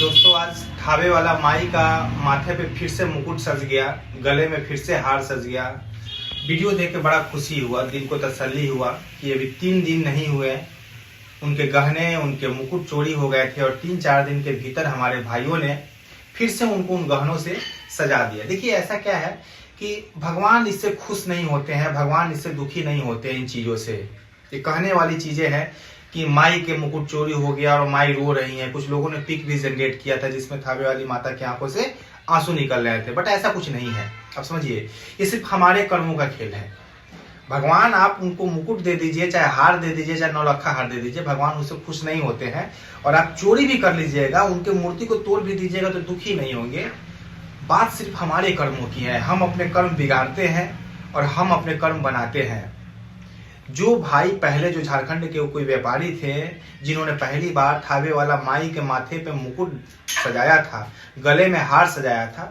दोस्तों आज थावे वाला माई का माथे पे फिर से मुकुट सज गया, गले में फिर से हार सज गया। वीडियो देख के बड़ा खुशी हुआ, दिल को तसल्ली हुआ कि अभी 3 दिन नहीं हुए उनके गहने उनके मुकुट चोरी हो गए थे और 3-4 दिन के भीतर हमारे भाइयों ने फिर से उनको उन गहनों से सजा दिया। देखिए ऐसा क्या है कि भगवान इससे खुश नहीं होते हैं, भगवान इससे दुखी नहीं होते इन चीज़ों से। ये कहने वाली चीज़ें हैं कि माई के मुकुट चोरी हो गया और माई रो रही है। कुछ लोगों ने पिक भी जनरेट किया था जिसमें थावे वाली माता की आंखों से आंसू निकल रहे थे, बट ऐसा कुछ नहीं है। अब समझिए ये सिर्फ हमारे कर्मों का खेल है। भगवान आप उनको मुकुट दे दीजिए, चाहे हार दे दीजिए, चाहे 9 लखा हार दे दीजिए, भगवान उससे खुश नहीं होते हैं। और आप चोरी भी कर लीजिएगा, उनके मूर्ति को तोड़ भी दीजिएगा तो दुखी नहीं होंगे। बात सिर्फ हमारे कर्मों की है। हम अपने कर्म बिगाड़ते हैं और हम अपने कर्म बनाते हैं। जो भाई पहले जो झारखंड के कोई व्यापारी थे जिन्होंने पहली बार थावे वाला माई के माथे पे मुकुट सजाया था, गले में हार सजाया था,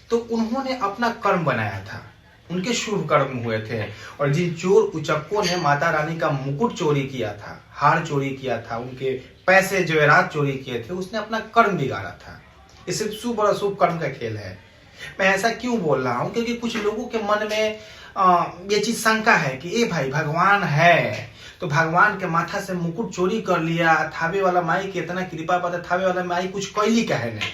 तो उन्होंने अपना कर्म बनाया था, उनके शुभ कर्म हुए थे। और जिन चोर उचक्कों ने माता रानी का मुकुट चोरी किया था, हार चोरी किया था, उनके पैसे जेवरात चोरी किए थे, उसने अपना कर्म बिगाड़ा था। ये सिर्फ शुभ और अशुभ कर्म का खेल है। मैं ऐसा क्यों बोल रहा हूँ? क्योंकि कुछ लोगों के मन में ये चीज शंका है कि ए भाई भगवान है तो भगवान के माथा से मुकुट चोरी कर लिया, थावे वाला माई की इतना कृपा पता, थावे वाला माई कुछ कैली का है नहीं।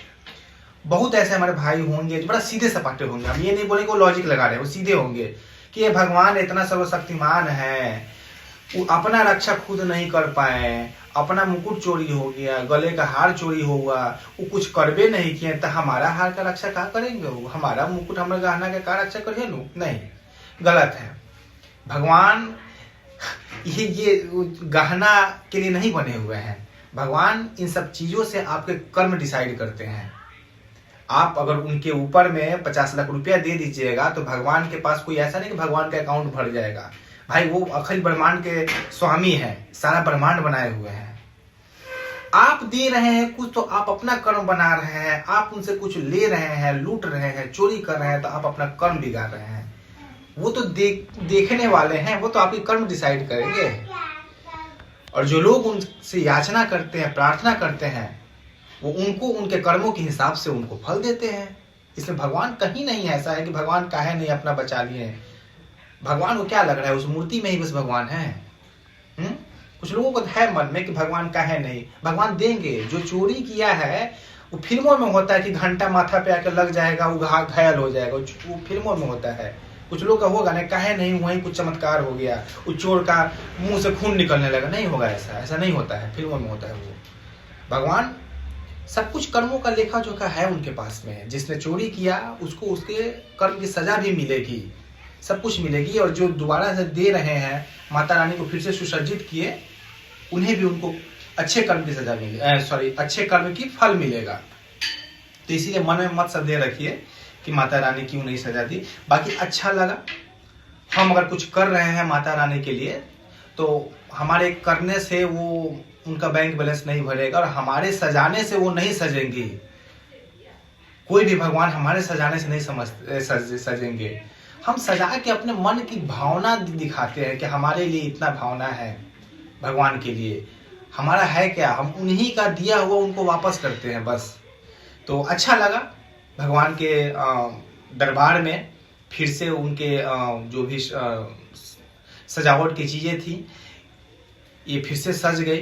बहुत ऐसे हमारे भाई होंगे जो बड़ा सीधे सपाटे होंगे। हम ये नहीं बोलेंगे वो लॉजिक लगा रहे हैं, वो सीधे होंगे कि ये भगवान इतना सर्वशक्तिमान है, वो अपना रक्षा खुद नहीं कर पाए, अपना मुकुट चोरी हो गया, गले का हार चोरी हुआ, वो कुछ करबे नहीं किए, तो हमारा हार का रक्षा कहाँ करेंगे? वो हमारा मुकुट हमारे गहना का कहाँ रक्षा करिए? नहीं, गलत है। भगवान ये गहना के लिए नहीं बने हुए हैं। भगवान इन सब चीजों से आपके कर्म डिसाइड करते हैं। आप अगर उनके ऊपर में 50 लाख रुपया दे दीजिएगा तो भगवान के पास कोई ऐसा नहीं कि भगवान का अकाउंट भर जाएगा। भाई वो अखिल ब्रह्मांड के स्वामी है, सारा ब्रह्मांड बनाए हुए हैं। आप दे रहे हैं कुछ तो आप अपना कर्म बना रहे हैं। आप उनसे कुछ ले रहे हैं, लूट रहे हैं, चोरी कर रहे हैं, तो आप अपना कर्म बिगाड़ रहे हैं। वो तो देखने वाले हैं, वो तो आपके कर्म डिसाइड करेंगे। और जो लोग उनसे याचना करते हैं, प्रार्थना करते हैं, वो उनको उनके कर्मों के हिसाब से उनको फल देते हैं। इसमें भगवान कहीं नहीं ऐसा है कि भगवान काहे नहीं अपना बचा लिए। भगवान को क्या लग रहा है? उस मूर्ति में ही बस भगवान है। कुछ लोगों को है मन में कि भगवान काहे नहीं। भगवान देंगे। जो चोरी किया है वो फिल्मों में होता है कि घंटा माथा पे आकर लग जाएगा, वो घायल हो जाएगा, वो फिल्मों में होता है। कुछ लोग का होगा ना, काहे नहीं, वहीं कुछ चमत्कार हो गया, उस चोर का मुंह से खून निकलने लगा। नहीं होगा ऐसा नहीं होता है, फिल्मों में होता है। वो भगवान सब कुछ कर्मों का लेखा जोखा है उनके पास में। जिसने चोरी किया उसको उसके कर्म की सजा भी मिलेगी, सब कुछ मिलेगी। और जो दोबारा से दे रहे हैं, माता रानी को फिर से सुसज्जित किए, उन्हें भी उनको अच्छे कर्म की सजा मिलेगी, अच्छे कर्म की फल मिलेगा। तो इसीलिए मन में मत संदेह रखिए कि माता रानी क्यों नहीं सजा दी। बाकी अच्छा लगा। हम अगर कुछ कर रहे हैं माता रानी के लिए तो हमारे करने से वो उनका बैंक बैलेंस नहीं भरेगा और हमारे सजाने से वो नहीं सजेंगी। कोई भी भगवान हमारे सजाने से नहीं सजेंगे। हम सजा के अपने मन की भावना दिखाते हैं कि हमारे लिए इतना भावना है भगवान के लिए। हमारा है क्या? हम उन्हीं का दिया हुआ उनको वापस करते हैं बस। तो अच्छा लगा भगवान के दरबार में फिर से उनके जो भी सजावट की चीज़ें थी ये फिर से सज गई।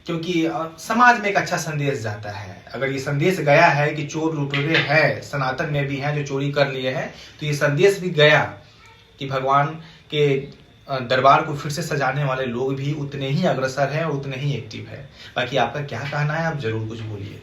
क्योंकि समाज में एक अच्छा संदेश जाता है। अगर ये संदेश गया है कि चोर लुटेरे हैं, सनातन में भी हैं जो चोरी कर लिए हैं, तो ये संदेश भी गया कि भगवान के दरबार को फिर से सजाने वाले लोग भी उतने ही अग्रसर हैं और उतने ही एक्टिव है। बाकी आपका क्या कहना है? आप जरूर कुछ बोलिए।